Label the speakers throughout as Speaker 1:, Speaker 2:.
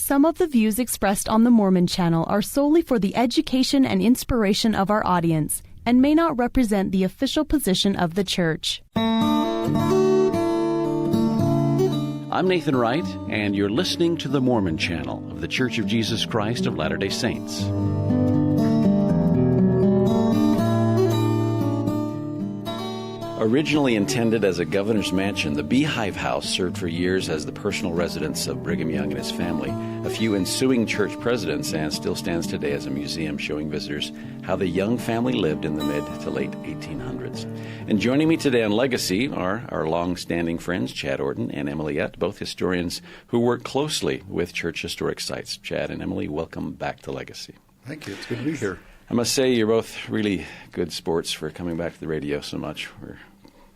Speaker 1: Some of the views expressed on the Mormon Channel are solely for the education and inspiration of our audience and may not represent the official position of the Church.
Speaker 2: I'm Nathan Wright, and you're listening to the Mormon Channel of The Church of Jesus Christ of Latter-day Saints. Originally intended as a governor's mansion, the Beehive House served for years as the personal residence of Brigham Young and his family, a few ensuing church presidents, and still stands today as a museum showing visitors how the Young family lived in the mid to late 1800s. And joining me today on Legacy are our long-standing friends, Chad Orden and Emily Yett, both historians who work closely with church historic sites. Chad and Emily, welcome back to Legacy.
Speaker 3: Thank you. It's good to be here.
Speaker 2: I must say you're both really good sports for coming back to the radio so much. We're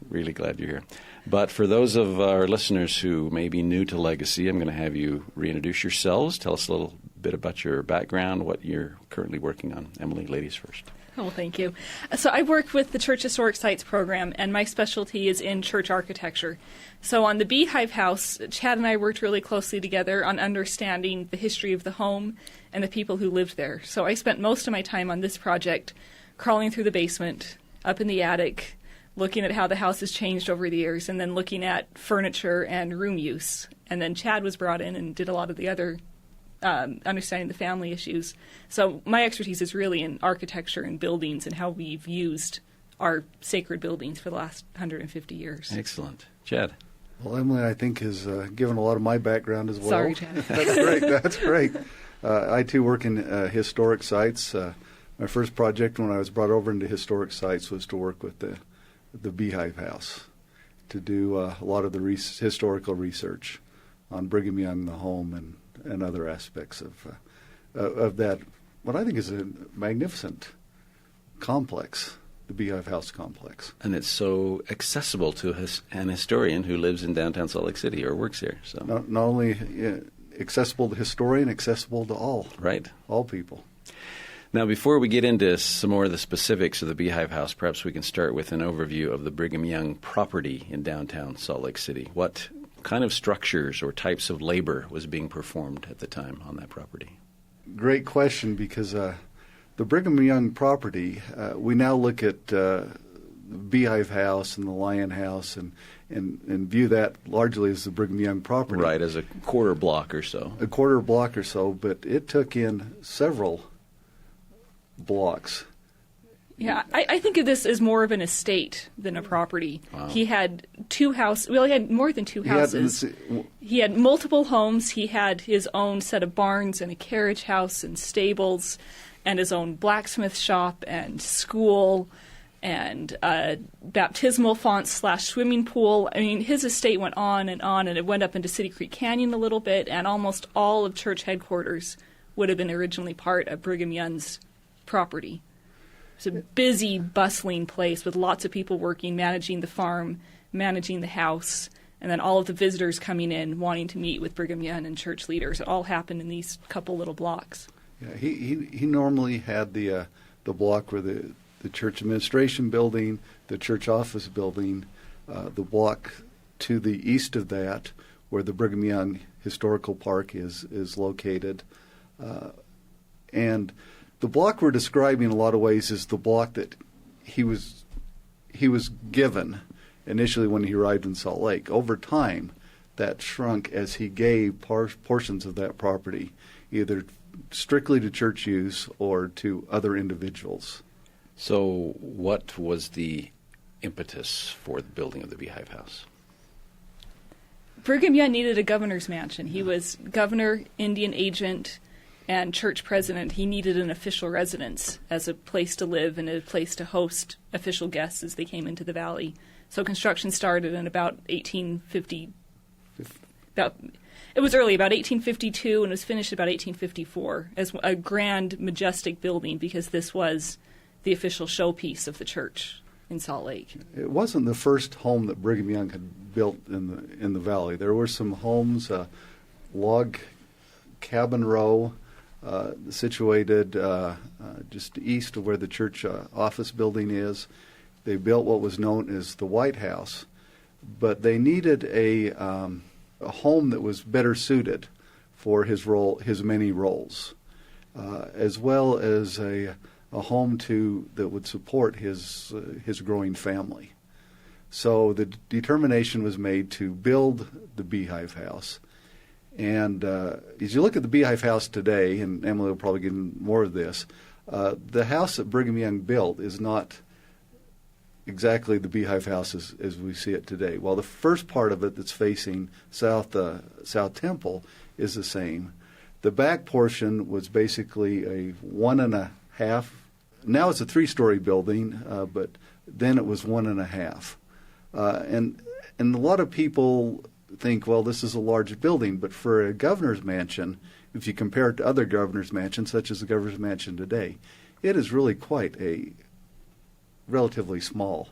Speaker 2: really glad you're here. But for those of our listeners who may be new to Legacy, I'm going to have you reintroduce yourselves. Tell us a little bit about your background, what you're currently working on. Emily, ladies first.
Speaker 4: Oh, thank you. So I work with the Church Historic Sites program, and my specialty is in church architecture. So on the Beehive House, Chad and I worked really closely together on understanding the history of the home and the people who lived there. So I spent most of my time on this project crawling through the basement, up in the attic, looking at how the house has changed over the years, and then looking at furniture and room use. And then Chad was brought in and did a lot of the other understanding the family issues. So my expertise is really in architecture and buildings and how we've used our sacred buildings for the last 150 years.
Speaker 2: Excellent. Chad?
Speaker 3: Well, Emily, I think, has given a lot of my background as well.
Speaker 4: Sorry, Chad.
Speaker 3: That's great. That's great. I, too, work in historic sites. My first project when I was brought over into historic sites was to work with the Beehive House to do a lot of the historical research on Brigham Young, the home, and other aspects of that, what I think is a magnificent complex, the Beehive House complex.
Speaker 2: And it's so accessible to an historian who lives in downtown Salt Lake City or works here. So
Speaker 3: Not only accessible to historian, accessible to all.
Speaker 2: Right.
Speaker 3: All people.
Speaker 2: Now, before we get into some more of the specifics of the Beehive House, perhaps we can start with an overview of the Brigham Young property in downtown Salt Lake City. What kind of structures or types of labor was being performed at the time on that property?
Speaker 3: Great question, because the Brigham Young property, we now look at the Beehive House and the Lion House and view that largely as the Brigham Young property.
Speaker 2: Right, as a quarter block or so.
Speaker 3: A quarter block or so, but it took in several blocks.
Speaker 4: Yeah, I think of this as more of an estate than a property. Wow. He had two houses. Well, he had more than two houses. He had multiple homes. He had his own set of barns and a carriage house and stables and his own blacksmith shop and school and baptismal font / swimming pool. I mean, his estate went on, and it went up into City Creek Canyon a little bit, and almost all of church headquarters would have been originally part of Brigham Young's property. It's a busy, bustling place with lots of people working, managing the farm, managing the house, and then all of the visitors coming in wanting to meet with Brigham Young and church leaders. It all happened in these couple little blocks.
Speaker 3: Yeah, he normally had the block where the church administration building, the church office building, the block to the east of that where the Brigham Young Historical Park is located, and the block we're describing in a lot of ways is the block that he was given initially when he arrived in Salt Lake. Over time, that shrunk as he gave portions of that property either strictly to church use or to other individuals.
Speaker 2: So what was the impetus for the building of the Beehive House?
Speaker 4: Brigham Young needed a governor's mansion. He was governor, Indian agent, and church president. He needed an official residence as a place to live and a place to host official guests as they came into the valley. So construction started in about 1850. It was early, about 1852, and was finished about 1854 as a grand, majestic building because this was the official showpiece of the church in Salt Lake.
Speaker 3: It wasn't the first home that Brigham Young had built in the valley. There were some homes, log cabin row, situated just east of where the church office building is. They built what was known as the White House, but they needed a home that was better suited for his many roles, as well as a home that would support his growing family. So the determination was made to build the Beehive House. And as you look at the Beehive House today, and Emily will probably get into more of this, the house that Brigham Young built is not exactly the Beehive House as we see it today. While the first part of it that's facing South Temple is the same, the back portion was basically a 1.5. Now it's a 3-story building, but then it was 1.5. And a lot of people think, well, this is a large building, but for a governor's mansion, if you compare it to other governor's mansions, such as the governor's mansion today, it is really quite a relatively small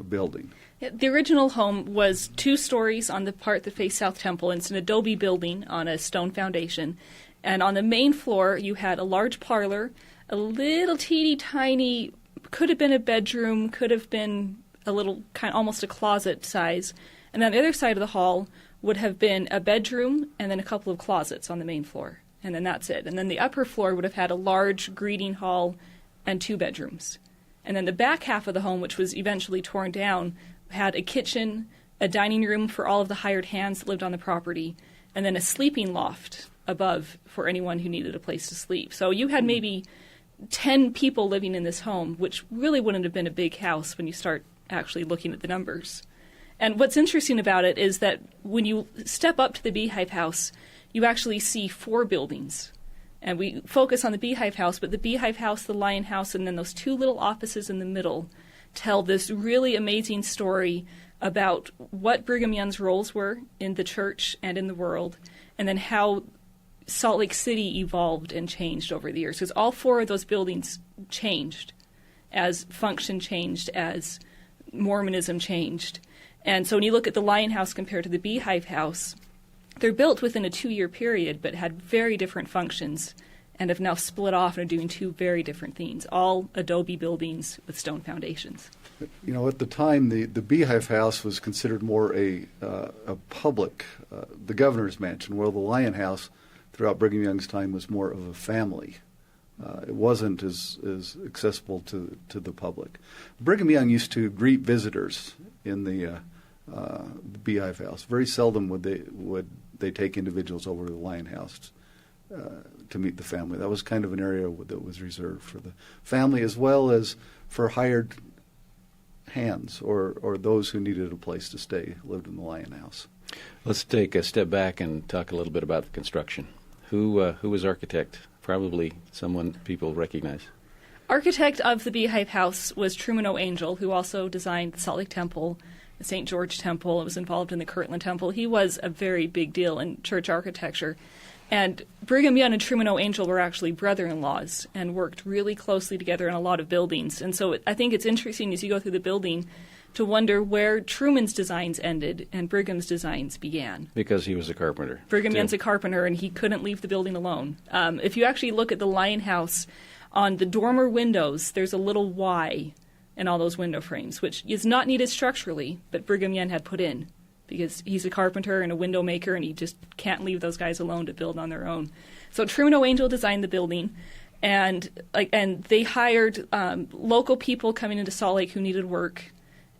Speaker 3: building.
Speaker 4: Yeah, the original home was 2 stories on the part that faced South Temple, and it's an adobe building on a stone foundation. And on the main floor, you had a large parlor, a little teeny tiny, could have been a bedroom, could have been a little almost a closet size. And on the other side of the hall would have been a bedroom and then a couple of closets on the main floor. And then that's it. And then the upper floor would have had a large greeting hall and 2 bedrooms. And then the back half of the home, which was eventually torn down, had a kitchen, a dining room for all of the hired hands that lived on the property, and then a sleeping loft above for anyone who needed a place to sleep. So you had maybe 10 people living in this home, which really wouldn't have been a big house when you start actually looking at the numbers. And what's interesting about it is that when you step up to the Beehive House, you actually see 4 buildings. And we focus on the Beehive House, but the Beehive House, the Lion House, and then those 2 little offices in the middle tell this really amazing story about what Brigham Young's roles were in the church and in the world, and then how Salt Lake City evolved and changed over the years. Because all 4 of those buildings changed as function changed, as Mormonism changed. And so when you look at the Lion House compared to the Beehive House, they're built within a 2-year period, but had very different functions and have now split off and are doing 2 very different things, all adobe buildings with stone foundations.
Speaker 3: You know, at the time, the Beehive House was considered more a public, the governor's mansion, while the Lion House throughout Brigham Young's time was more of a family. It wasn't as accessible to the public. Brigham Young used to greet visitors in the Beehive House. Very seldom would they take individuals over to the Lion House to meet the family. That was kind of an area that was reserved for the family, as well as for hired hands or those who needed a place to stay, lived in the Lion House.
Speaker 2: Let's take a step back and talk a little bit about the construction. Who was architect? Probably someone people recognize.
Speaker 4: Architect of the Beehive House was Truman O. Angell, who also designed the Salt Lake Temple, the St. George Temple, and was involved in the Kirtland Temple. He was a very big deal in church architecture. And Brigham Young and Truman O. Angell were actually brother-in-laws and worked really closely together in a lot of buildings. And so I think it's interesting as you go through the building to wonder where Truman's designs ended and Brigham's designs began.
Speaker 2: Because he was a carpenter.
Speaker 4: Brigham Young's a carpenter, and he couldn't leave the building alone. If you actually look at the Lion House, on the dormer windows, there's a little Y in all those window frames, which is not needed structurally, but Brigham Young had put in because he's a carpenter and a window maker, and he just can't leave those guys alone to build on their own. So Truman O. Angell designed the building, and they hired local people coming into Salt Lake who needed work.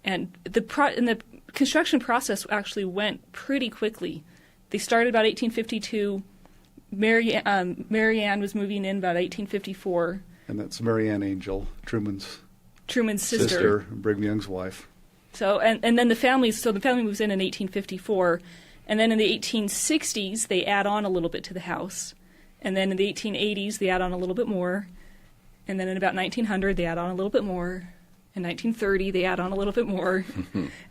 Speaker 4: And the construction process actually went pretty quickly. They started about 1852. Mary Ann was moving in about 1854.
Speaker 3: And that's Mary Ann Angell, Truman's
Speaker 4: sister,
Speaker 3: Brigham Young's wife.
Speaker 4: So and then the family moves in 1854, and then in the 1860s they add on a little bit to the house, and then in the 1880s they add on a little bit more, and then in about 1900 they add on a little bit more. In 1930, they add on a little bit more,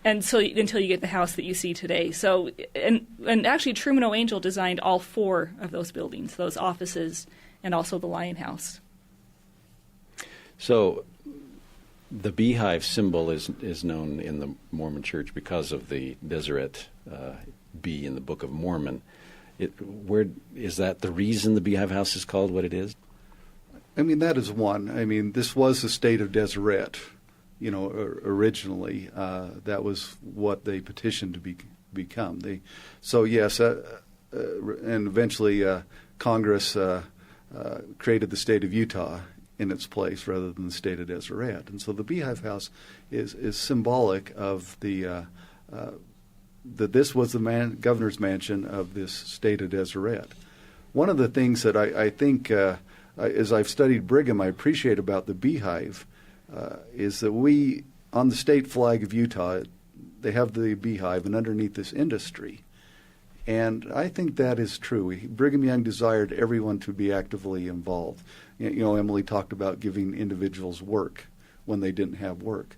Speaker 4: and so until you get the house that you see today. So, and actually, Truman O. Angell designed all 4 of those buildings, those offices, and also the Lion House.
Speaker 2: So, the beehive symbol is known in the Mormon Church because of the Deseret bee in the Book of Mormon. Where is that the reason the Beehive House is called what it is?
Speaker 3: I mean, that is one. I mean, this was the state of Deseret. You know, originally, that was what they petitioned to become. So yes, and eventually Congress created the state of Utah in its place rather than the state of Deseret. And so the Beehive House is symbolic of the that this was the governor's mansion of this state of Deseret. One of the things that I think, as I've studied Brigham, I appreciate about the Beehive is that we, on the state flag of Utah, they have the beehive, and underneath this industry. And I think that is true. Brigham Young desired everyone to be actively involved. Emily talked about giving individuals work when they didn't have work.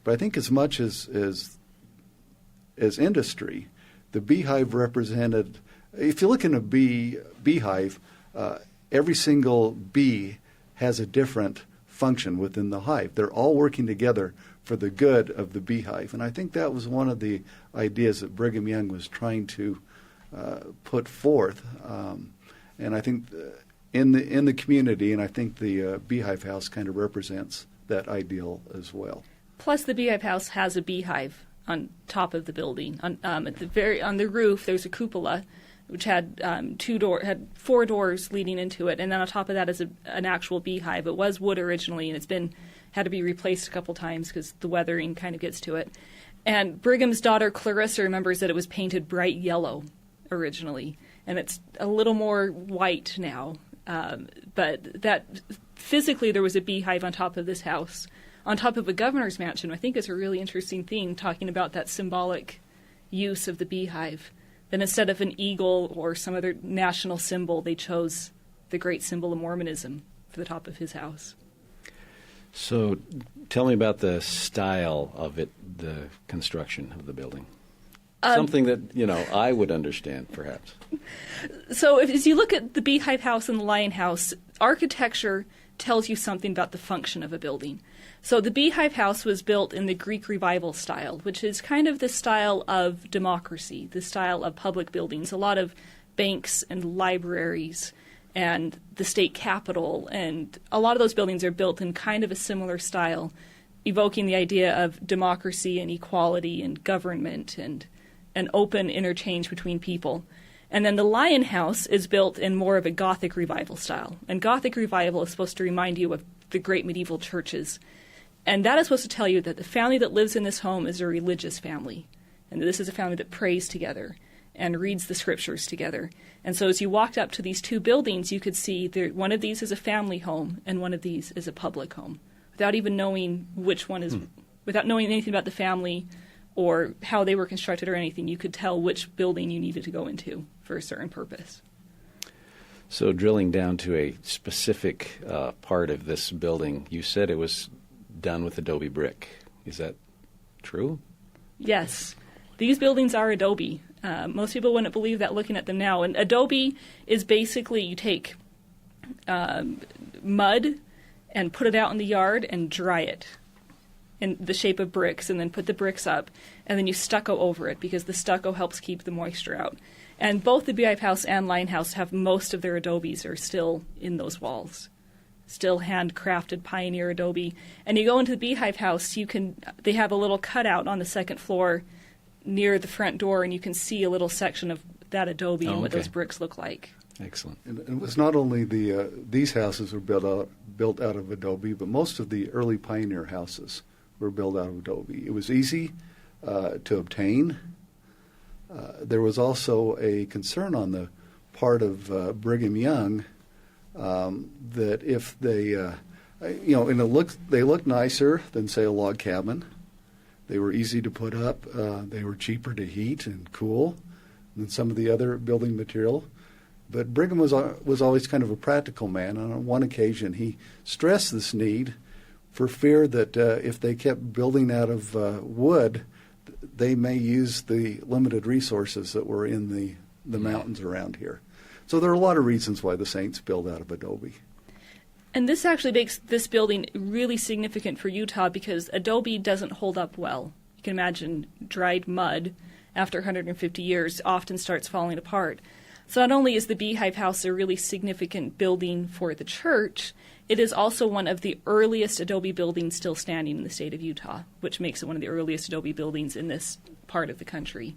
Speaker 3: But I think as much as industry, the beehive represented, if you look in a beehive, every single bee has a different function within the hive. They're all working together for the good of the beehive. And I think that was one of the ideas that Brigham Young was trying to put forth. And I think in the community, and I think the Beehive House kind of represents that ideal as well.
Speaker 4: Plus, the Beehive House has a beehive on top of the building. On the roof, there's a cupola, which had had 4 doors leading into it, and then on top of that is an actual beehive. It was wood originally, and it's had to be replaced a couple times because the weathering kind of gets to it. And Brigham's daughter Clarissa remembers that it was painted bright yellow originally, and it's a little more white now. But that physically there was a beehive on top of this house, on top of a governor's mansion. I think is a really interesting thing, talking about that symbolic use of the beehive. Then instead of an eagle or some other national symbol, they chose the great symbol of Mormonism for the top of his house.
Speaker 2: So tell me about the style of it, the construction of the building. Something that, I would understand, perhaps.
Speaker 4: So as you look at the Beehive House and the Lion House, architecture tells you something about the function of a building. So the Beehive House was built in the Greek Revival style, which is kind of the style of democracy, the style of public buildings. A lot of banks and libraries and the state capitol, and a lot of those buildings are built in kind of a similar style, evoking the idea of democracy and equality and government and an open interchange between people. And then the Lion House is built in more of a Gothic Revival style. And Gothic Revival is supposed to remind you of the great medieval churches. And that is supposed to tell you that the family that lives in this home is a religious family. And this is a family that prays together and reads the scriptures together. And so as you walked up to these 2 buildings, you could see one of these is a family home and one of these is a public home, without even knowing which one is, without knowing anything about the family or how they were constructed or anything. You could tell which building you needed to go into for a certain purpose.
Speaker 2: So drilling down to a specific part of this building, you said it was done with adobe brick. Is that true?
Speaker 4: Yes. These buildings are adobe. Most people wouldn't believe that looking at them now. And adobe is basically you take mud and put it out in the yard and dry it in the shape of bricks, and then put the bricks up, and then you stucco over it because the stucco helps keep the moisture out. And both the Beehive House and Lion House have most of their adobes are still in those walls, still handcrafted pioneer adobe. And you go into the Beehive House, they have a little cutout on the second floor near the front door, and you can see a little section of that adobe and what those bricks look like.
Speaker 2: Excellent.
Speaker 3: And it was not only these houses were built out of adobe, but most of the early pioneer houses were built out of adobe. It was easy to obtain. There was also a concern on the part of Brigham Young that if they, they looked nicer than, say, a log cabin. They were easy to put up. They were cheaper to heat and cool than some of the other building material. But Brigham was always kind of a practical man. And on one occasion, he stressed this need for fear that if they kept building out of wood, they may use the limited resources that were in the mountains around here. So there are a lot of reasons why the Saints build out of adobe.
Speaker 4: And this actually makes this building really significant for Utah because adobe doesn't hold up well. You can imagine dried mud after 150 years often starts falling apart. So not only is the Beehive House a really significant building for the church, it is also one of the earliest adobe buildings still standing in the state of Utah, which makes it one of the earliest adobe buildings in this part of the country.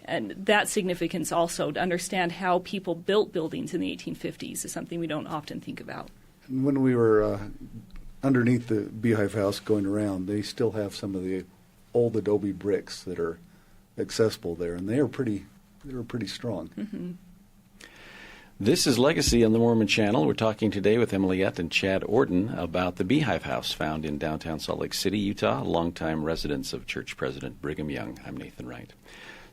Speaker 4: And that significance also, to understand how people built buildings in the 1850s, is something we don't often think about.
Speaker 3: When we were underneath the Beehive House going around, they still have some of the old adobe bricks that are accessible there, and they were pretty strong.
Speaker 4: Mm-hmm.
Speaker 2: This is Legacy on the Mormon Channel. We're talking today with Emily and Chad Orton about the Beehive House found in downtown Salt Lake City, Utah, longtime residence of Church President Brigham Young. I'm Nathan Wright.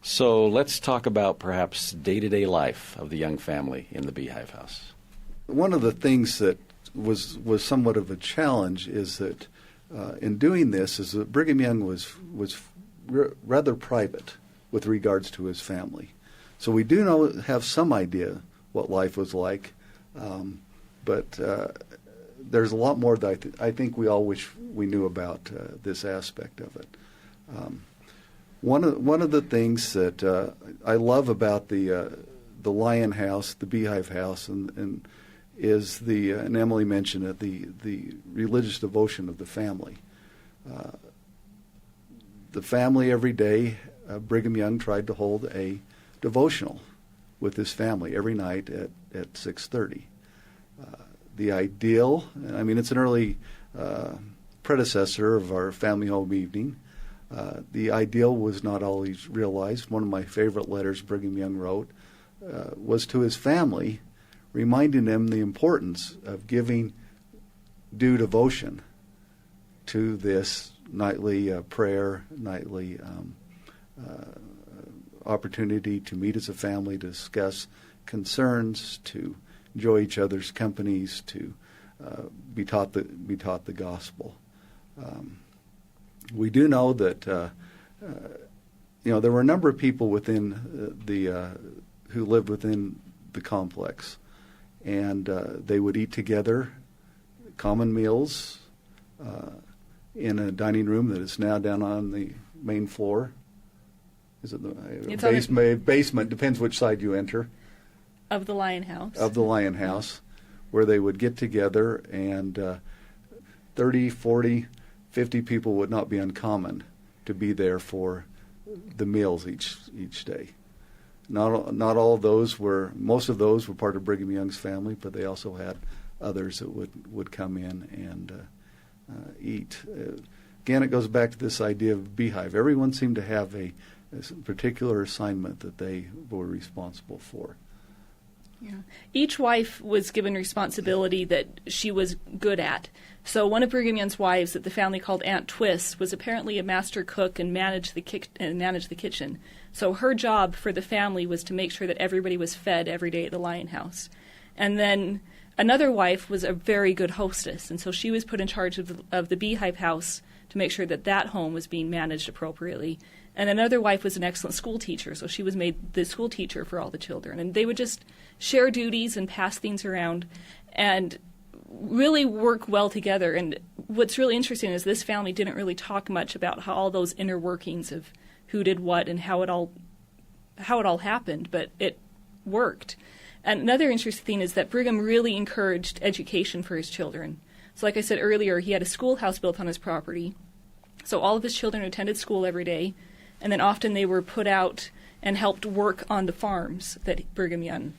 Speaker 2: So let's talk about perhaps day-to-day life of the Young family in the Beehive House.
Speaker 3: One of the things that was somewhat of a challenge is that in doing this is that Brigham Young was rather private with regards to his family. So we do have some idea what life was like, but there's a lot more that I think we all wish we knew about this aspect of it. One of the things that I love about the Lion House, the Beehive House, and is and Emily mentioned it, the religious devotion of the family. The family every day, Brigham Young tried to hold a devotional with his family every night at 6:30. The ideal, I mean, it's an early predecessor of our family home evening. The ideal was not always realized. One of my favorite letters Brigham Young wrote was to his family, reminding them the importance of giving due devotion to this nightly prayer, nightly opportunity to meet as a family, to discuss concerns, to enjoy each other's companies, to be taught the gospel. We do know that there were a number of people within who lived within the complex, and they would eat together, common meals in a dining room that is now down on the main floor. Is it the basement? Depends which side you enter.
Speaker 4: Of the Lion House.
Speaker 3: Of the Lion House, where they would get together, and 30, 40, 50 people would not be uncommon to be there for the meals each day. Not all of those most of those were part of Brigham Young's family, but they also had others that would come in and eat. Again, it goes back to this idea of beehive. Everyone seemed to have a particular assignment that they were responsible for.
Speaker 4: Yeah. Each wife was given responsibility that she was good at. So one of Brigham Young's wives that the family called Aunt Twist was apparently a master cook and managed the kitchen. So her job for the family was to make sure that everybody was fed every day at the Lion House. And then another wife was a very good hostess, and so she was put in charge of the Beehive House to make sure that that home was being managed appropriately. And another wife was an excellent school teacher, so she was made the school teacher for all the children. And they would just share duties and pass things around and really work well together. And what's really interesting is this family didn't really talk much about how all those inner workings of who did what and how it all happened, but it worked. And another interesting thing is that Brigham really encouraged education for his children. So like I said earlier, he had a schoolhouse built on his property. So all of his children attended school every day. And then often they were put out and helped work on the farms that Brigham Young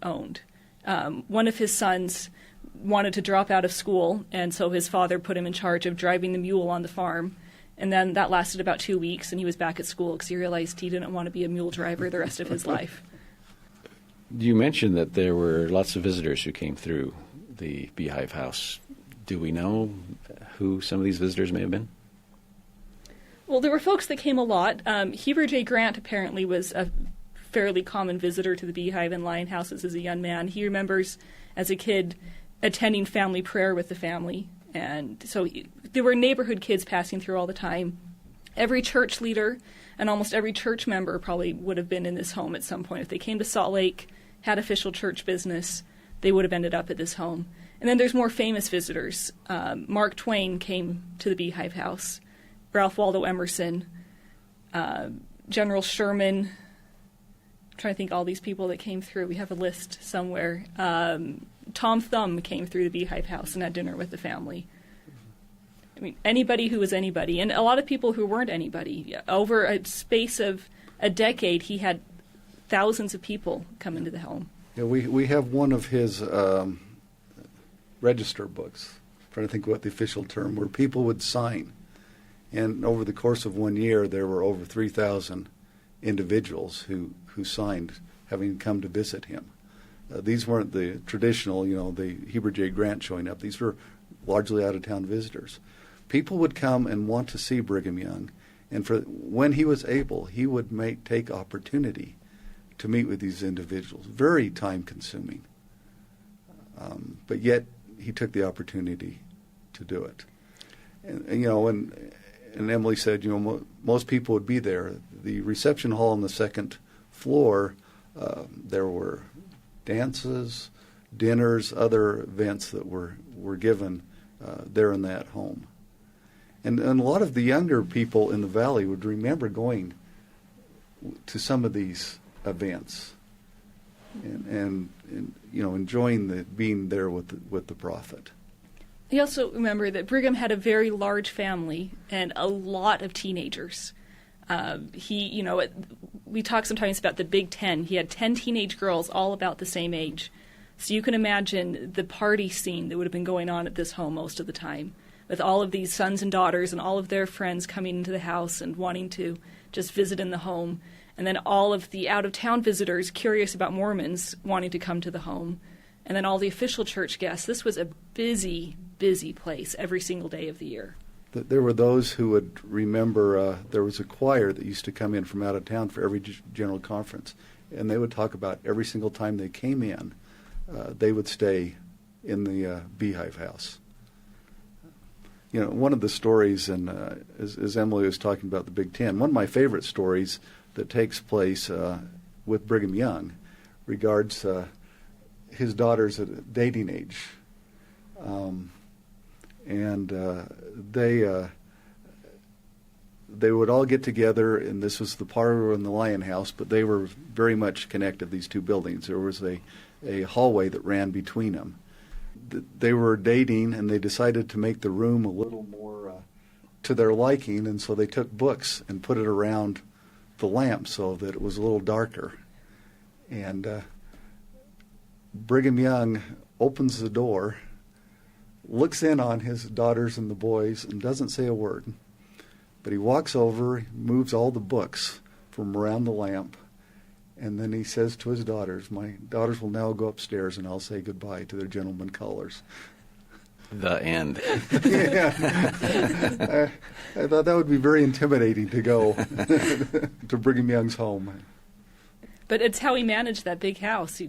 Speaker 4: owned. One of his sons wanted to drop out of school, and so his father put him in charge of driving the mule on the farm. And then that lasted about 2 weeks, and he was back at school because he realized he didn't want to be a mule driver the rest of his life.
Speaker 2: You mentioned that there were lots of visitors who came through the Beehive House. Do we know who some of these visitors may have been?
Speaker 4: Well, there were folks that came a lot. Heber J. Grant apparently was a fairly common visitor to the Beehive and Lion Houses as a young man. He remembers, as a kid, attending family prayer with the family. And so there were neighborhood kids passing through all the time. Every church leader and almost every church member probably would have been in this home at some point. If they came to Salt Lake, had official church business, they would have ended up at this home. And then there's more famous visitors. Mark Twain came to the Beehive House. Ralph Waldo Emerson, General Sherman. I'm trying to think all these people that came through. We have a list somewhere. Tom Thumb came through the Beehive House and had dinner with the family. I mean, anybody who was anybody, and a lot of people who weren't anybody. Over a space of a decade, he had thousands of people come into the home.
Speaker 3: Yeah, we have one of his register books, I'm trying to think what the official term, where people would sign. And over the course of 1 year, there were over 3,000 individuals who signed, having come to visit him. These weren't the traditional, the Heber J. Grant showing up. These were largely out-of-town visitors. People would come and want to see Brigham Young, and when he was able, he would take opportunity to meet with these individuals. Very time-consuming, but yet he took the opportunity to do it. And Emily said, most people would be there. The reception hall on the second floor, there were dances, dinners, other events that were given there in that home. And a lot of the younger people in the valley would remember going to some of these events and enjoying being there with the prophet.
Speaker 4: He also remembered that Brigham had a very large family and a lot of teenagers. We talk sometimes about the Big Ten. He had 10 teenage girls, all about the same age. So you can imagine the party scene that would have been going on at this home most of the time, with all of these sons and daughters and all of their friends coming into the house and wanting to just visit in the home, and then all of the out-of-town visitors curious about Mormons wanting to come to the home, and then all the official church guests. This was a busy, busy place every single day of the year.
Speaker 3: There were those who would remember there was a choir that used to come in from out of town for every general conference, and they would talk about every single time they came in, they would stay in the Beehive House. One of the stories, and as Emily was talking about the Big Ten, one of my favorite stories that takes place with Brigham Young regards his daughters at dating age. They would all get together, and this was the parlor in the Lion House, but they were very much connected, these two buildings. There was a hallway that ran between them. They were dating, and they decided to make the room a little more to their liking, and so they took books and put it around the lamp so that it was a little darker. And Brigham Young opens the door, looks in on his daughters and the boys, and doesn't say a word. But he walks over, moves all the books from around the lamp, and then he says to his daughters, "My daughters will now go upstairs, and I'll say goodbye to their gentlemen callers."
Speaker 2: The end.
Speaker 3: Yeah. I thought that would be very intimidating to go to Brigham Young's home.
Speaker 4: But it's how he managed that big house.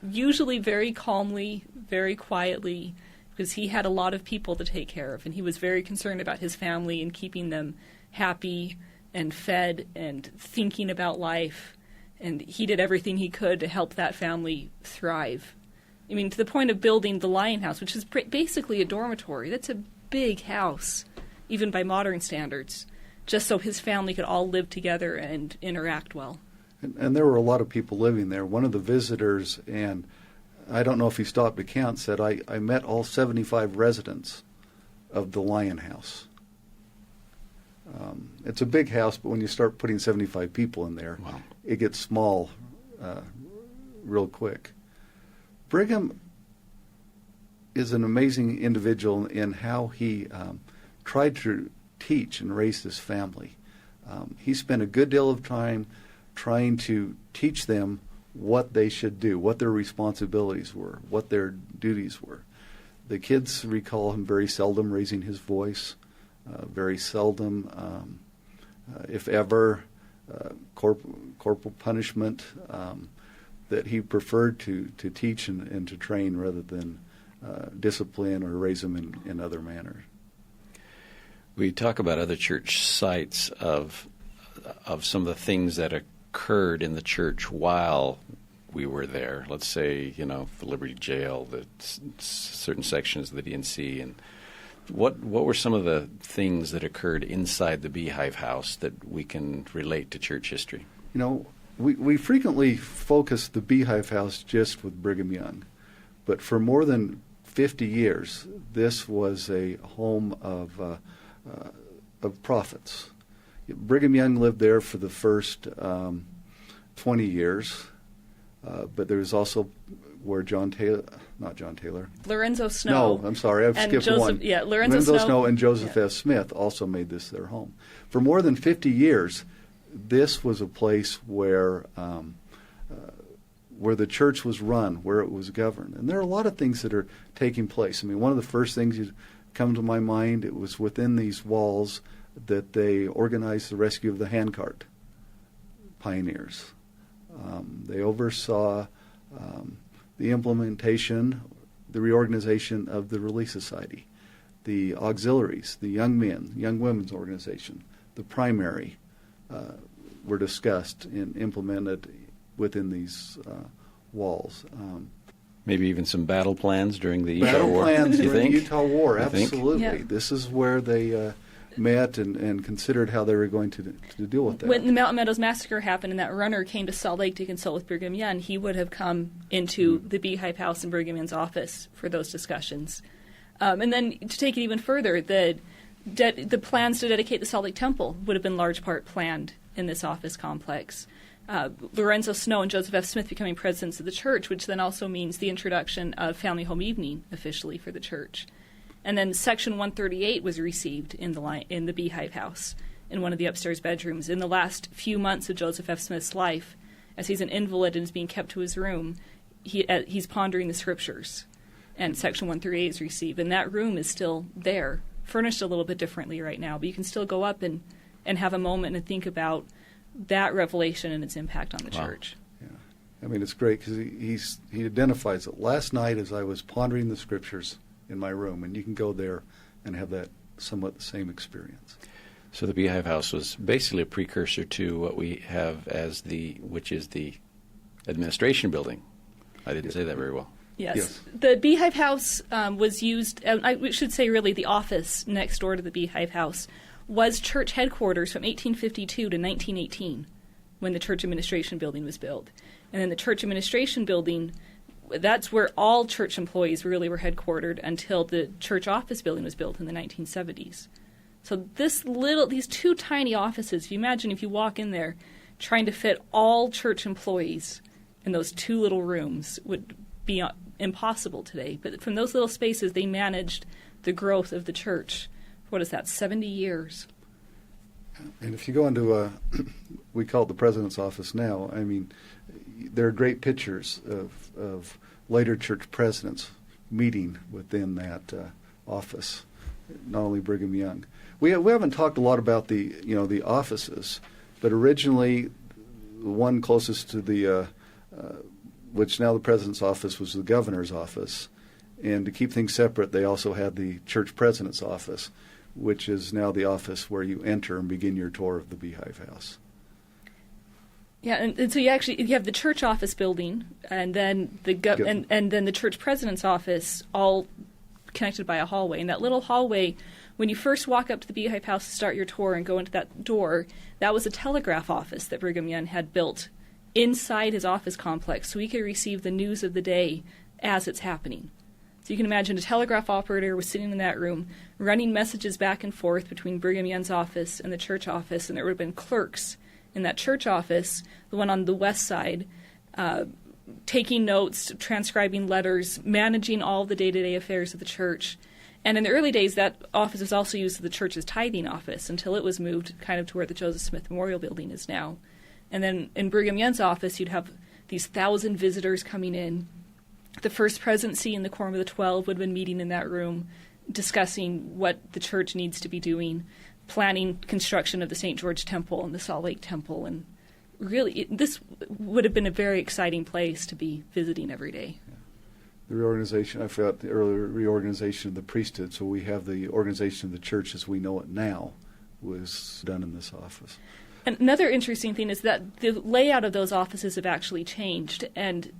Speaker 4: Usually very calmly, very quietly, because he had a lot of people to take care of, and he was very concerned about his family and keeping them happy and fed and thinking about life. And he did everything he could to help that family thrive. I mean, to the point of building the Lion House, which is basically a dormitory. That's a big house, even by modern standards, just so his family could all live together and interact well.
Speaker 3: And there were a lot of people living there. One of the visitors, and I don't know if he stopped to count, said, I met all 75 residents of the Lion House. It's a big house, but when you start putting 75 people in there, wow, it gets small real quick. Brigham is an amazing individual in how he tried to teach and raise his family. He spent a good deal of time trying to teach them what they should do, what their responsibilities were, what their duties were. The kids recall him very seldom raising his voice, very seldom, if ever, corporal punishment, that he preferred to teach and to train rather than discipline or raise them in other manners.
Speaker 2: We talk about other church sites of some of the things that occurred in the church while we were there. Let's say, the Liberty Jail, certain sections of the DNC, and what were some of the things that occurred inside the Beehive House that we can relate to church history?
Speaker 3: We frequently focus the Beehive House just with Brigham Young, but for more than 50 years, this was a home of prophets. Brigham Young lived there for the first 20 years, but there was also where
Speaker 4: Lorenzo Snow.
Speaker 3: No, I'm sorry, I've skipped one.
Speaker 4: Yeah, Lorenzo
Speaker 3: Snow and Joseph F. Smith also made this their home. For more than 50 years, this was a place where the church was run, where it was governed. And there are a lot of things that are taking place. I mean, one of the first things that come to my mind, it was within these walls that they organized the rescue of the handcart pioneers. They oversaw the implementation, the reorganization of the Relief Society, the auxiliaries, the young women's organization, the primary were discussed and implemented within these walls.
Speaker 2: Maybe even some battle plans during the Utah
Speaker 3: Battle
Speaker 2: War.
Speaker 3: plans
Speaker 2: you
Speaker 3: during
Speaker 2: think?
Speaker 3: the Utah War,
Speaker 2: You think?
Speaker 3: absolutely.
Speaker 4: Yeah.
Speaker 3: This is where they met and considered how they were going to deal with that.
Speaker 4: When the Mountain Meadows Massacre happened and that runner came to Salt Lake to consult with Brigham Young, he would have come into the Beehive House in Brigham Young's office for those discussions. And then to take it even further, the plans to dedicate the Salt Lake Temple would have been large part planned in this office complex. Lorenzo Snow and Joseph F. Smith becoming presidents of the church, which then also means the introduction of Family Home Evening officially for the church. And then Section 138 was received in the Beehive House in one of the upstairs bedrooms. In the last few months of Joseph F. Smith's life, as he's an invalid and is being kept to his room, he's pondering the scriptures. And Section 138 is received. And that room is still there, furnished a little bit differently right now. But you can still go up and have a moment and think about that revelation and its impact on the church.
Speaker 3: Yeah. I mean, it's great because he identifies it. Last night as I was pondering the scriptures in my room, and you can go there and have that somewhat the same experience.
Speaker 2: So the Beehive House was basically a precursor to what we have which is the administration building. I didn't say that very well.
Speaker 4: Yes. The Beehive House was used, I should say really the office next door to the Beehive House was church headquarters from 1852 to 1918 when the church administration building was built. And then the church administration building, that's where all church employees really were headquartered until the church office building was built in the 1970s. So these two tiny offices, if you imagine if you walk in there trying to fit all church employees in those two little rooms would be impossible today. But from those little spaces, they managed the growth of the church. What is that, 70 years?
Speaker 3: And if you go into we call it the president's office now, I mean, there are great pictures of later church presidents meeting within that office, not only Brigham Young. We haven't talked a lot about the offices, but originally the one closest to the which now the president's office was the governor's office, and to keep things separate, they also had the church president's office, which is now the office where you enter and begin your tour of the Beehive House.
Speaker 4: Yeah, and so you have the church office building, and then and then the church president's office, all connected by a hallway. And that little hallway, when you first walk up to the Beehive House to start your tour and go into that door, that was a telegraph office that Brigham Young had built inside his office complex, so he could receive the news of the day as it's happening. So you can imagine a telegraph operator was sitting in that room, running messages back and forth between Brigham Young's office and the church office, and there would have been clerks in that church office, the one on the west side, taking notes, transcribing letters, managing all the day-to-day affairs of the church. And in the early days, that office was also used as the church's tithing office until it was moved kind of to where the Joseph Smith Memorial Building is now. And then in Brigham Young's office, you'd have these 1,000 visitors coming in. The First Presidency and the Quorum of the 12 would have been meeting in that room, discussing what the church needs to be doing, planning construction of the St. George Temple and the Salt Lake Temple. And really, this would have been a very exciting place to be visiting every day.
Speaker 3: The reorganization, I forgot the earlier reorganization of the priesthood, so we have the organization of the church as we know it now was done in this office.
Speaker 4: And another interesting thing is that the layout of those offices have actually changed. And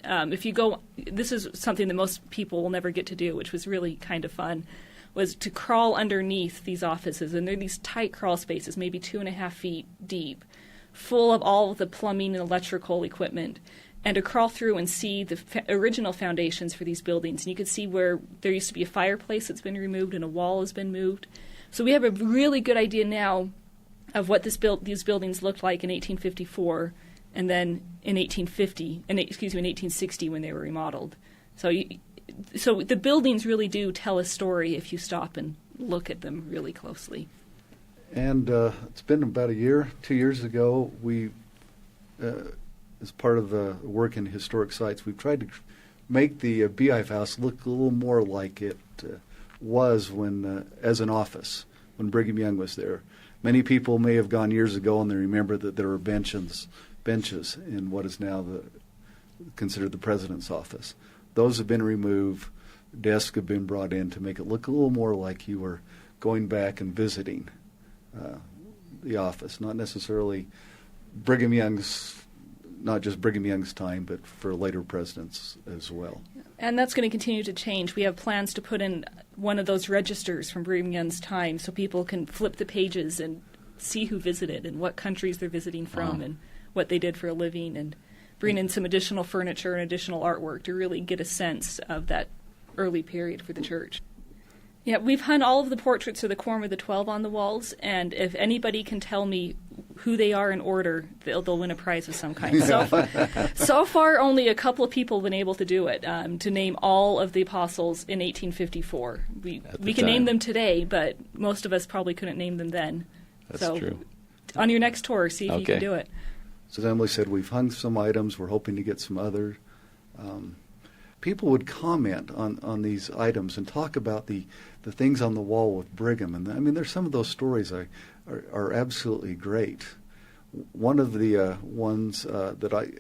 Speaker 4: if you go, this is something that most people will never get to do, which was really kind of fun, was to crawl underneath these offices. And they're these tight crawl spaces, maybe 2.5 feet deep, full of all of the plumbing and electrical equipment, and to crawl through and see the original foundations for these buildings. And you could see where there used to be a fireplace that's been removed and a wall has been moved. So we have a really good idea now of what these buildings looked like in 1854, and then in 1860 when they were remodeled. So the buildings really do tell a story if you stop and look at them really closely.
Speaker 3: And it's been about 2 years ago, we, as part of the work in historic sites, we've tried to make the Beehive House look a little more like it was when, as an office, when Brigham Young was there. Many people may have gone years ago and they remember that there were benches in what is now considered the president's office. Those have been removed. Desks have been brought in to make it look a little more like you were going back and visiting the office, not necessarily Brigham Young's, not just Brigham Young's time, but for later presidents as well.
Speaker 4: And that's going to continue to change. We have plans to put in one of those registers from Brigham Young's time so people can flip the pages and see who visited and what countries they're visiting from and what they did for a living, and bring in some additional furniture and additional artwork to really get a sense of that early period for the church. Yeah, we've hung all of the portraits of the Quorum of the 12 on the walls, and if anybody can tell me who they are in order, they'll win a prize of some kind. So far, only a couple of people have been able to do it, to name all of the apostles in 1854. We can name them today, but most of us probably couldn't name them then.
Speaker 2: That's true.
Speaker 4: On your next tour, see if you can do it.
Speaker 3: So as Emily said, we've hung some items. We're hoping to get some other. People would comment on these items and talk about the things on the wall with Brigham. And I mean, there's some of those stories are absolutely great. One of the ones that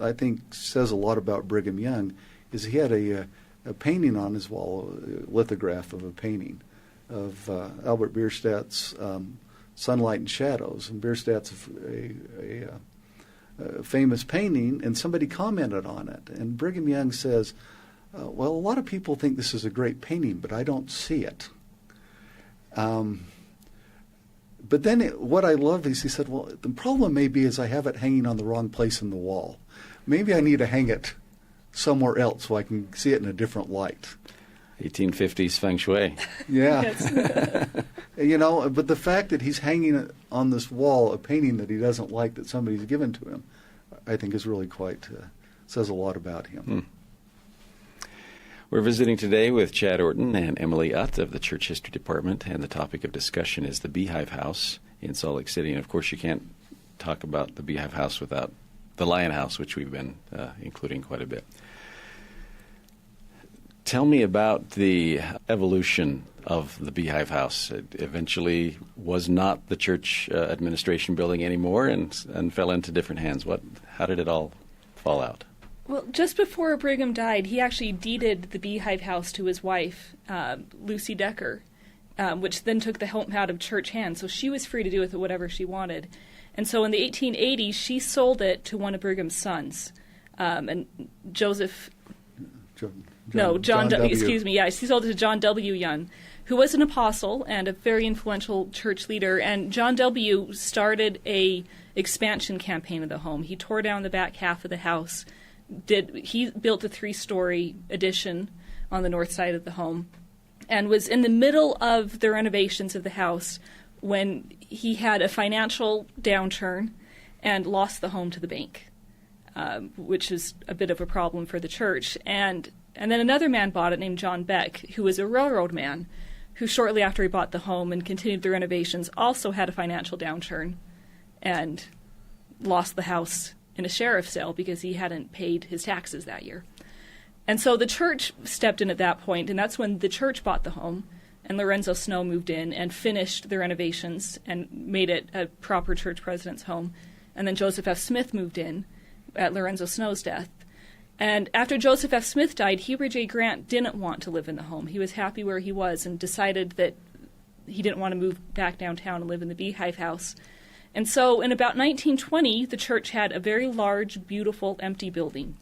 Speaker 3: I think says a lot about Brigham Young is he had a painting on his wall, a lithograph of a painting of Albert Bierstadt's Sunlight and Shadows. And Bierstadt's a famous painting, and somebody commented on it. And Brigham Young says, well, a lot of people think this is a great painting, but I don't see it. But then what I love is he said, well, the problem may be is I have it hanging on the wrong place in the wall. Maybe I need to hang it somewhere else so I can see it in a different light.
Speaker 2: 1850s feng shui.
Speaker 3: Yeah. But the fact that he's hanging on this wall a painting that he doesn't like that somebody's given to him, I think is really quite, says a lot about him.
Speaker 2: We're visiting today with Chad Orton and Emily Utt of the Church History Department, and the topic of discussion is the Beehive House in Salt Lake City. And, of course, you can't talk about the Beehive House without the Lion House, which we've been including quite a bit. Tell me about the evolution of the Beehive House. It eventually was not the church administration building anymore and fell into different hands. How did it all fall out?
Speaker 4: Well, just before Brigham died, he actually deeded the Beehive House to his wife, Lucy Decker, which then took the home out of church hands. So she was free to do with it whatever she wanted. And so in the 1880s, she sold it to one of Brigham's sons, and Joseph... John W. Excuse me. Yeah, he sold it to John W. Young, who was an apostle and a very influential church leader. And John W. started a expansion campaign of the home. He tore down the back half of the house. He built a 3-story addition on the north side of the home, and was in the middle of the renovations of the house when he had a financial downturn and lost the home to the bank, which is a bit of a problem for the church. And then another man bought it named John Beck, who was a railroad man, who shortly after he bought the home and continued the renovations also had a financial downturn and lost the house in a sheriff's sale because he hadn't paid his taxes that year. And so the church stepped in at that point, and that's when the church bought the home, and Lorenzo Snow moved in and finished the renovations and made it a proper church president's home. And then Joseph F. Smith moved in at Lorenzo Snow's death. And after Joseph F. Smith died, Heber J. Grant didn't want to live in the home. He was happy where he was and decided that he didn't want to move back downtown and live in the Beehive House. And so in about 1920, the church had a very large, beautiful, empty building,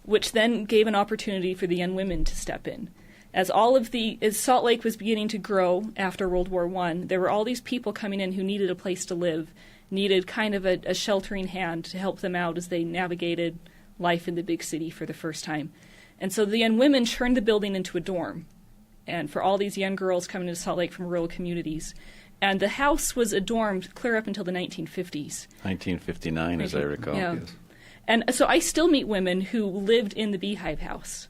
Speaker 4: which then gave an opportunity for the young women to step in. As Salt Lake was beginning to grow after World War I, there were all these people coming in who needed a place to live, needed kind of a sheltering hand to help them out as they navigated life in the big city for the first time. And so the young women turned the building into a dorm, and for all these young girls coming to Salt Lake from rural communities. And the house was adorned clear up until the 1950s.
Speaker 2: 1959, as I recall.
Speaker 4: Yeah.
Speaker 3: Yes.
Speaker 4: And so I still meet women who lived in the beehive house.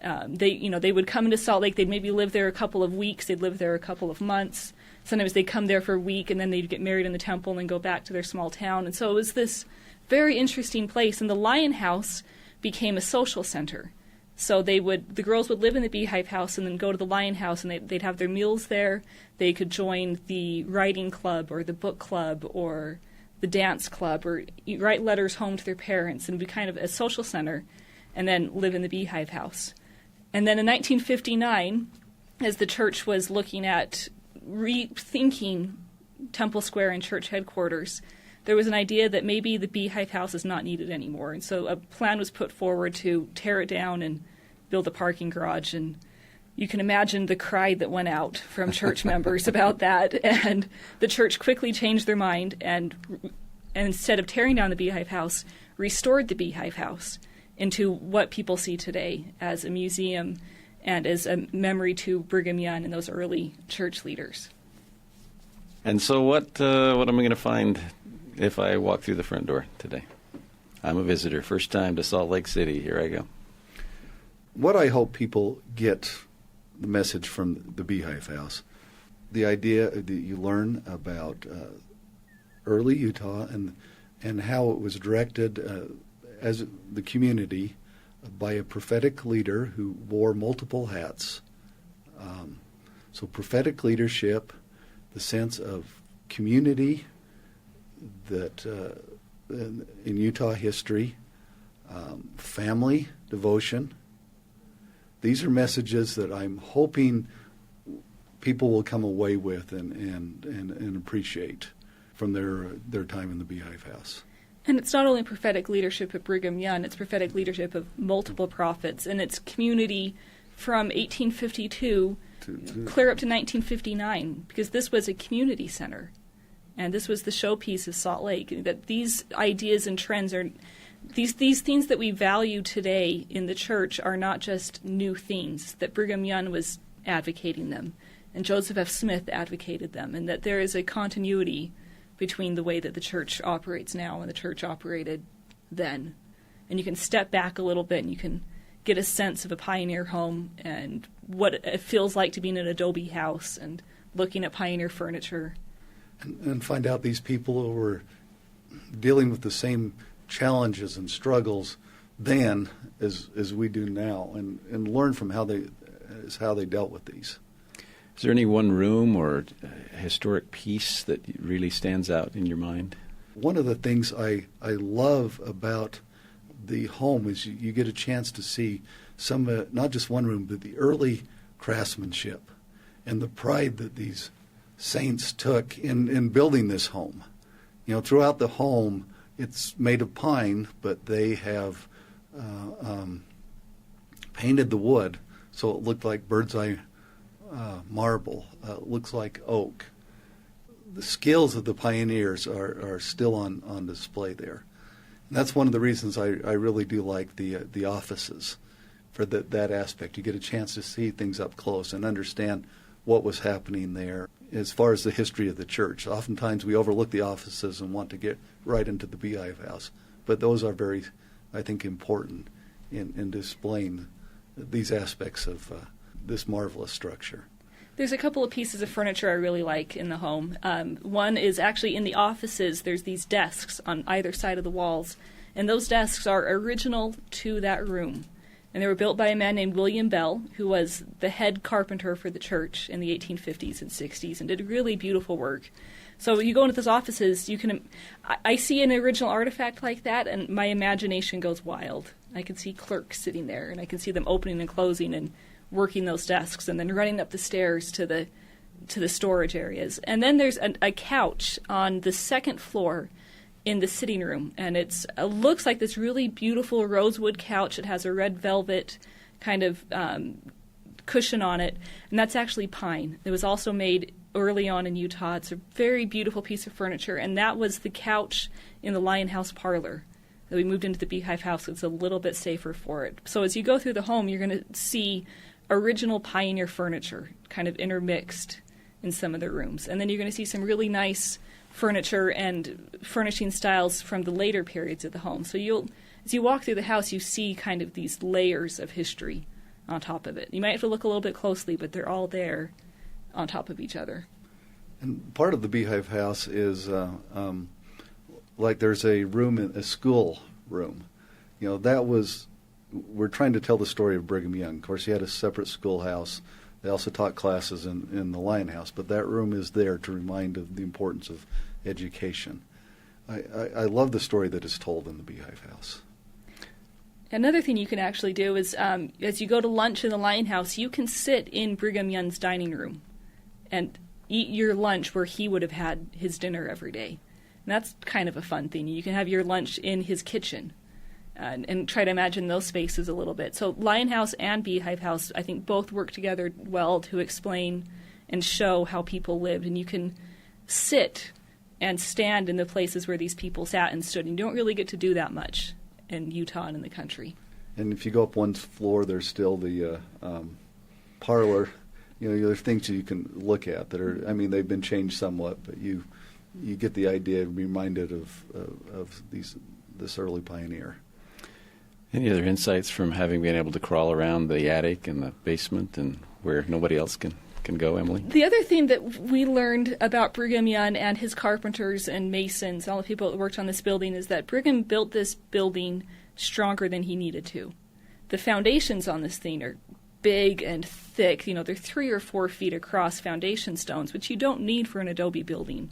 Speaker 4: They would come into Salt Lake. They'd maybe live there a couple of weeks. They'd live there a couple of months. Sometimes they'd come there for a week, and then they'd get married in the temple and then go back to their small town. And so it was this very interesting place. And the Lion House became a social center. So the girls would live in the beehive house and then go to the Lion House, and they'd have their meals there. They could join the writing club or the book club or the dance club, or write letters home to their parents and be kind of a social center, and then live in the beehive house. And then in 1959, as the church was looking at rethinking Temple Square and church headquarters, there was an idea that maybe the beehive house is not needed anymore. And so a plan was put forward to tear it down and build a parking garage. And you can imagine the cry that went out from church members about that. And the church quickly changed their mind and instead of tearing down the beehive house, restored the beehive house into what people see today as a museum and as a memory to Brigham Young and those early church leaders.
Speaker 2: And so what am I going to find if I walk through the front door today? I'm a visitor, first time to Salt Lake City. Here I go.
Speaker 3: What I hope people get the message from the Beehive House, the idea that you learn about early Utah and how it was directed as the community by a prophetic leader who wore multiple hats. So prophetic leadership, the sense of community that in Utah history, family, devotion. These are messages that I'm hoping people will come away with and appreciate from their time in the Beehive House.
Speaker 4: And it's not only prophetic leadership of Brigham Young, it's prophetic leadership of multiple prophets, and it's community from 1852 clear up to 1959, because this was a community center. And this was the showpiece of Salt Lake, that these ideas and trends are, these things that we value today in the church are not just new things, that Brigham Young was advocating them, and Joseph F. Smith advocated them, and that there is a continuity between the way that the church operates now and the church operated then. And you can step back a little bit and you can get a sense of a pioneer home and what it feels like to be in an adobe house and looking at pioneer furniture.
Speaker 3: And find out these people who were dealing with the same challenges and struggles then as we do now, and learn from how they dealt with these.
Speaker 2: Is there any one room or historic piece that really stands out in your mind?
Speaker 3: One of the things I love about the home is you get a chance to see some, not just one room, but the early craftsmanship and the pride that these saints took in building this home. You know, throughout the home, it's made of pine, but they have painted the wood so it looked like bird's eye marble. Looks like oak. The skills of the pioneers are still on display there. And that's one of the reasons I really do like the offices for that aspect. You get a chance to see things up close and understand what was happening there as far as the history of the church. Oftentimes we overlook the offices and want to get right into the Beehive House, but those are very, I think, important in displaying these aspects of this marvelous structure.
Speaker 4: There's a couple of pieces of furniture I really like in the home. One is actually in the offices. There's these desks on either side of the walls, and those desks are original to that room. And they were built by a man named William Bell, who was the head carpenter for the church in the 1850s and 60s and did really beautiful work. So you go into those offices, I see an original artifact like that, and my imagination goes wild. I can see clerks sitting there, and I can see them opening and closing and working those desks, and then running up the stairs to the storage areas. And then there's a couch on the second floor in the sitting room, and it looks like this really beautiful rosewood couch. It has a red velvet kind of cushion on it, and that's actually pine. It was also made early on in Utah. It's a very beautiful piece of furniture, and that was the couch in the Lion House parlor that we moved into the Beehive House. It's a little bit safer for it. So as you go through the home, you're going to see original pioneer furniture kind of intermixed in some of the rooms. And then you're going to see some really nice furniture and furnishing styles from the later periods of the home. So as you walk through the house, you see kind of these layers of history on top of it. You might have to look a little bit closely, but they're all there on top of each other.
Speaker 3: And part of the Beehive House is like there's a room, a school room. We're trying to tell the story of Brigham Young. Of course, he had a separate schoolhouse. They also taught classes in the Lion House, but that room is there to remind of the importance of education. I love the story that is told in the Beehive House.
Speaker 4: Another thing you can actually do is, as you go to lunch in the Lion House, you can sit in Brigham Young's dining room and eat your lunch where he would have had his dinner every day. And that's kind of a fun thing. You can have your lunch in his kitchen and try to imagine those spaces a little bit. So Lion House and Beehive House, I think, both work together well to explain and show how people lived. And you can sit and stand in the places where these people sat and stood. And you don't really get to do that much in Utah and in the country.
Speaker 3: And if you go up one floor, there's still the parlor. There's things you can look at that are, they've been changed somewhat, but you get the idea, reminded of this early pioneer.
Speaker 2: Any other insights from having been able to crawl around the attic and the basement and where nobody else can go, Emily?
Speaker 4: The other thing that we learned about Brigham Young and his carpenters and masons, all the people that worked on this building, is that Brigham built this building stronger than he needed to. The foundations on this thing are big and thick. They're 3 or 4 feet across foundation stones, which you don't need for an adobe building.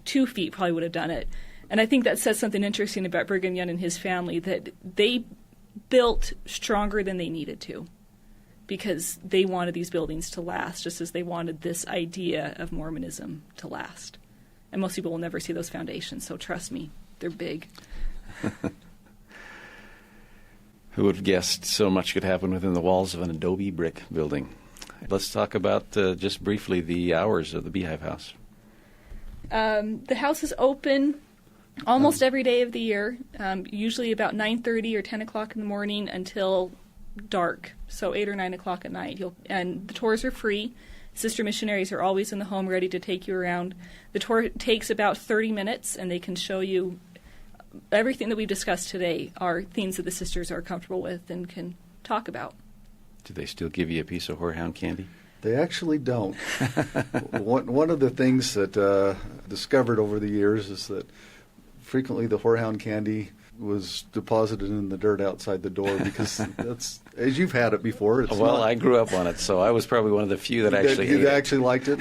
Speaker 4: 2 feet probably would have done it. And I think that says something interesting about Brigham Young and his family, that they built stronger than they needed to because they wanted these buildings to last, just as they wanted this idea of Mormonism to last. And most people will never see those foundations, so trust me, they're big.
Speaker 2: Who would have guessed so much could happen within the walls of an adobe brick building? Let's talk about, just briefly, the hours of the Beehive House.
Speaker 4: The house is open almost every day of the year, usually about 9:30 or 10 o'clock in the morning until dark, so 8 or 9 o'clock at night. And the tours are free. Sister missionaries are always in the home ready to take you around. The tour takes about 30 minutes, and they can show you everything that we've discussed today are things that the sisters are comfortable with and can talk about.
Speaker 2: Do they still give you a piece of horehound candy?
Speaker 3: They actually don't. One of the things that discovered over the years is that frequently the horehound candy was deposited in the dirt outside the door because that's, as you've had it before.
Speaker 2: I grew up on it, so I was probably one of the few that actually ate it.
Speaker 3: You actually liked it?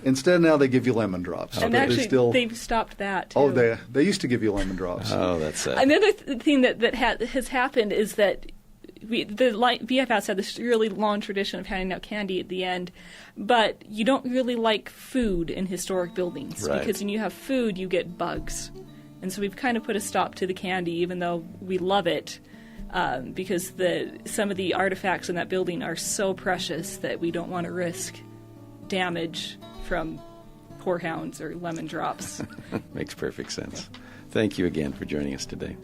Speaker 3: Instead, now they give you lemon drops.
Speaker 4: And actually, they've stopped that, too.
Speaker 3: Oh, they used to give you lemon drops.
Speaker 2: Oh, that's sad.
Speaker 4: Another thing that has happened is that the BFS had this really long tradition of handing out candy at the end, but you don't really like food in historic buildings.
Speaker 2: Right.
Speaker 4: Because when you have food, you get bugs. And so we've kind of put a stop to the candy, even though we love it, because some of the artifacts in that building are so precious that we don't want to risk damage from horehounds or lemon drops.
Speaker 2: Makes perfect sense. Thank you again for joining us today.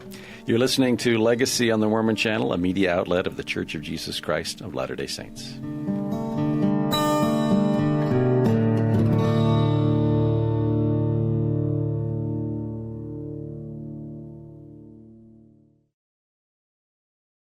Speaker 2: You're listening to Legacy on the Mormon Channel, a media outlet of The Church of Jesus Christ of Latter-day Saints.